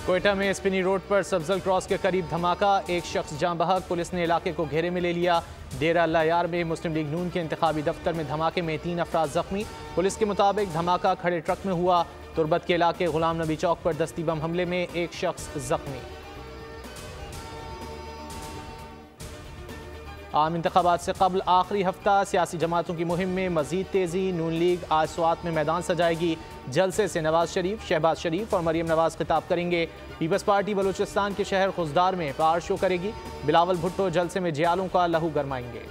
कोयटा में स्पिनी रोड पर सब्जल क्रॉस के करीब धमाका, एक शख्स जाँ बहक। पुलिस ने इलाके को घेरे में ले लिया। डेरा अल्लाह यार में मुस्लिम लीग नून के इंतखाबी दफ्तर में धमाके में 3 अफराद जख्मी। पुलिस के मुताबिक धमाका खड़े ट्रक में हुआ। तुरबत के इलाके गुलाम नबी चौक पर दस्ती बम हमले में एक शख्स जख्मी। आम इंतखाबात से कबल आखिरी हफ्ता सियासी जमातों की मुहिम में मजीद तेजी। नून लीग आज स्वात में मैदान सजाएगी। जलसे से नवाज शरीफ, शहबाज शरीफ और मरियम नवाज खिताब करेंगे। पीपल्स पार्टी बलूचिस्तान के शहर खुजदार में पार शो करेगी। बिलावल भुट्टो जलसे में जियालों का लहू गरमाएंगे।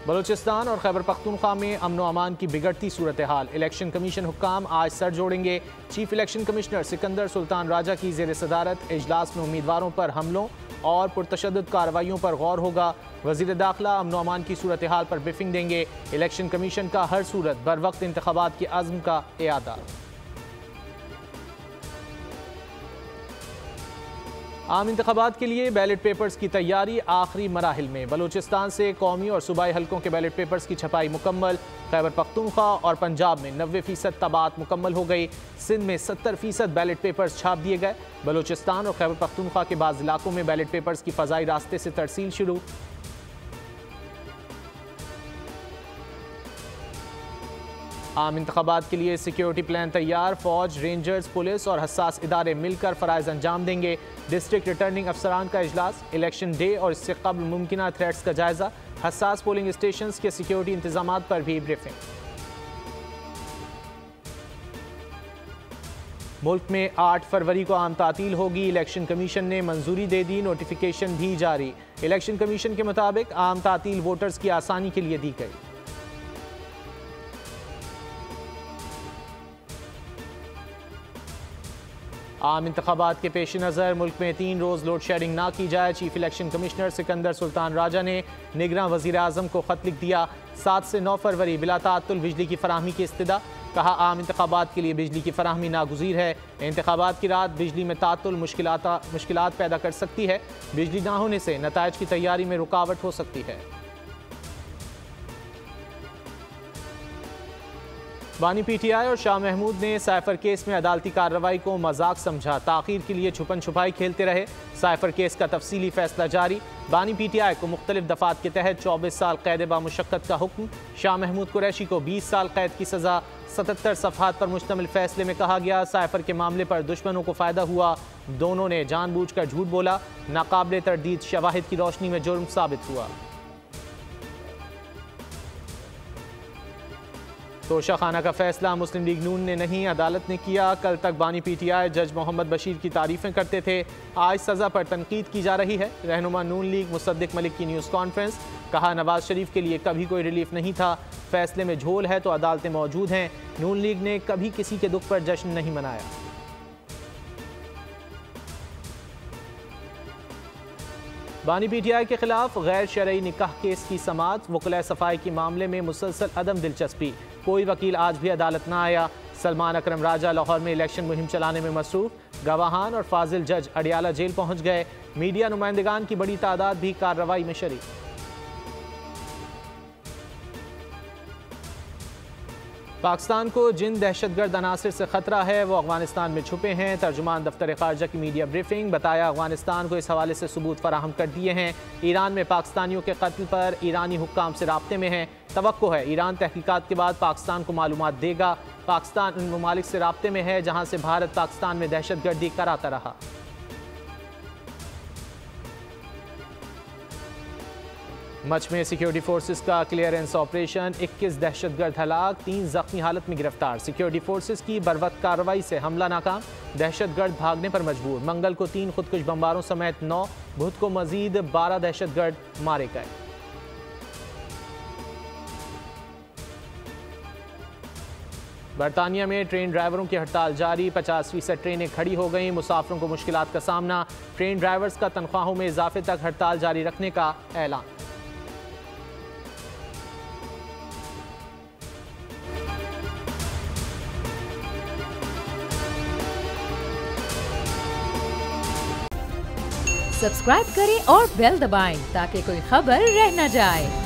बलूचिस्तान और खैबर पख्तूनख्वा में अमन व अमान की बिगड़ती सूरत हाल। इलेक्शन कमीशन हुक्काम आज सर जोड़ेंगे। Chief election commissioner Sikandar Sultan Raja की जेर सदारत इजलास में उम्मीदवारों पर हमलों और पुरतशद्दुद कार्रवाइयों पर गौर होगा। वजीर दाखिला अमन व अमान की सूरत हाल पर ब्रीफिंग देंगे। इलेक्शन कमीशन का हर सूरत बर वक्त इंतखाबात के अज़्म का इयादा। आम इंतखाबात के लिए बैलेट पेपर्स की तैयारी आखिरी मराहिल में। बलूचिस्तान से कौमी और सूबाई हलकों के बैलेट पेपर्स की छपाई मुकम्मल। खैबर पख्तूनख्वा और पंजाब में 90% तबात मुकम्मल हो गई। सिंध में 70% बैलेट पेपर्स छाप दिए गए। बलूचिस्तान और खैबर पख्तूनख्वा के बाज़ इलाकों में बैलेट पेपर्स की फ़ज़ाई रास्ते से तरसील शुरू। आम इंतखाबात के लिए सिक्योरिटी प्लान तैयार। फौज, रेंजर्स, पुलिस और हसास इदारे मिलकर फ़राइज़ अंजाम देंगे। डिस्ट्रिक्ट रिटर्निंग अफसरान का इजलास। इलेक्शन डे और इससे कबल मुमकिना थ्रेट्स का जायजा। हसास पोलिंग स्टेशंस के सिक्योरिटी इंतजामात पर भी ब्रीफिंग। मुल्क में 8 फरवरी को आम तातील होगी। इलेक्शन कमीशन ने मंजूरी दे दी। नोटिफिकेशन भी जारी। इलेक्शन कमीशन के मुताबिक आम तातील वोटर्स की आसानी के लिए दी गई। आम इंतखाबात के पेश नज़र मुल्क में 3 रोज़ लोड शेडिंग ना की जाए। Chief election commissioner Sikandar Sultan Raja ने निगरान वज़ीर आज़म को ख़त लिख दिया। 7 से 9 फरवरी बिला ताअत्तुल बिजली की फराहमी की इस्तदा। कहा, आम इंतखाबात के लिए बिजली की फराहमी नागुज़ीर है। इंतखाबात की रात बिजली में ताअत्तुल मुश्किलात पैदा कर सकती है। बिजली ना होने से नताइज की तैयारी में रुकावट हो सकती है। बानी पीटीआई और शाह महमूद ने साइफर केस में अदालती कार्रवाई को मजाक समझा। ताख़ीर के लिए छुपन छुपाई खेलते रहे। साइफर केस का तफसीली फैसला जारी। बानी पीटीआई को मुख्तलिफ दफात के तहत 24 साल कैद बामुशक्कत का हुक्म। शाह महमूद कुरैशी को 20 साल कैद की सज़ा। 77 सफ़हात पर मुश्तमिल फैसले में कहा गया, साइफर के मामले पर दुश्मनों को फ़ायदा हुआ। दोनों ने जानबूझकर झूठ बोला। नाकाबिले तरदीद शवाहिद की रोशनी में जुर्म साबित हुआ। तोशा खाना का फैसला मुस्लिम लीग नून ने नहीं, अदालत ने किया। कल तक बानी पीटीआई जज मोहम्मद बशीर की तारीफें करते थे। आज सज़ा पर तनकीद की जा रही है। रहनुमा नून लीग मुसद्दिक मलिक की न्यूज़ कॉन्फ्रेंस। कहा, नवाज शरीफ के लिए कभी कोई रिलीफ नहीं था। फैसले में झोल है तो अदालतें मौजूद हैं। नून लीग ने कभी किसी के दुख पर जश्न नहीं मनाया। बानी पीटीआई के खिलाफ गैर शरई निकाह केस की समाअत। वकला सफाई के मामले में मुसलसल अदम दिलचस्पी। कोई वकील आज भी अदालत न आया। सलमान अकरम राजा लाहौर में इलेक्शन मुहिम चलाने में मसरूफ। गवाहान और फाजिल जज अडियाला जेल पहुंच गए। मीडिया नुमाइंदगान की बड़ी तादाद भी कार्रवाई में शरीक। पाकिस्तान को जिन दहशतगर्द अनासिर से खतरा है वो अफगानिस्तान में छुपे हैं। तर्जुमान दफ्तर खारजा की मीडिया ब्रीफिंग। बताया, अफगानिस्तान को इस हवाले से सबूत फराहम कर दिए हैं। ईरान में पाकिस्तानियों के कत्ल पर ईरानी हुक्काम से राब्ते में है। तवक्को है ईरान तहकीकात के बाद पाकिस्तान को मालूमात देगा। पाकिस्तान उन ममालिक से राब्ते में है जहाँ से भारत पाकिस्तान में दहशतगर्दी कराता रहा। मच में सिक्योरिटी फोर्सेस का क्लियरेंस ऑपरेशन। 21 दहशतगर्द हलाक, 3 जख्मी हालत में गिरफ्तार। सिक्योरिटी फोर्सेस की बरवक्त कार्रवाई से हमला नाकाम। दहशतगर्द भागने पर मजबूर। मंगल को 3 खुदकुश बमबारों समेत 9, बुध को मजीद 12 दहशतगर्द मारे गए। बरतानिया में ट्रेन ड्राइवरों की हड़ताल जारी। 50% ट्रेनें खड़ी हो गईं। मुसाफिरों को मुश्किलात का सामना। ट्रेन ड्राइवर्स का तनख्वाहों में इजाफे तक हड़ताल जारी रखने का ऐलान। सब्सक्राइब करें और बेल दबाएं ताकि कोई खबर रह न जाए।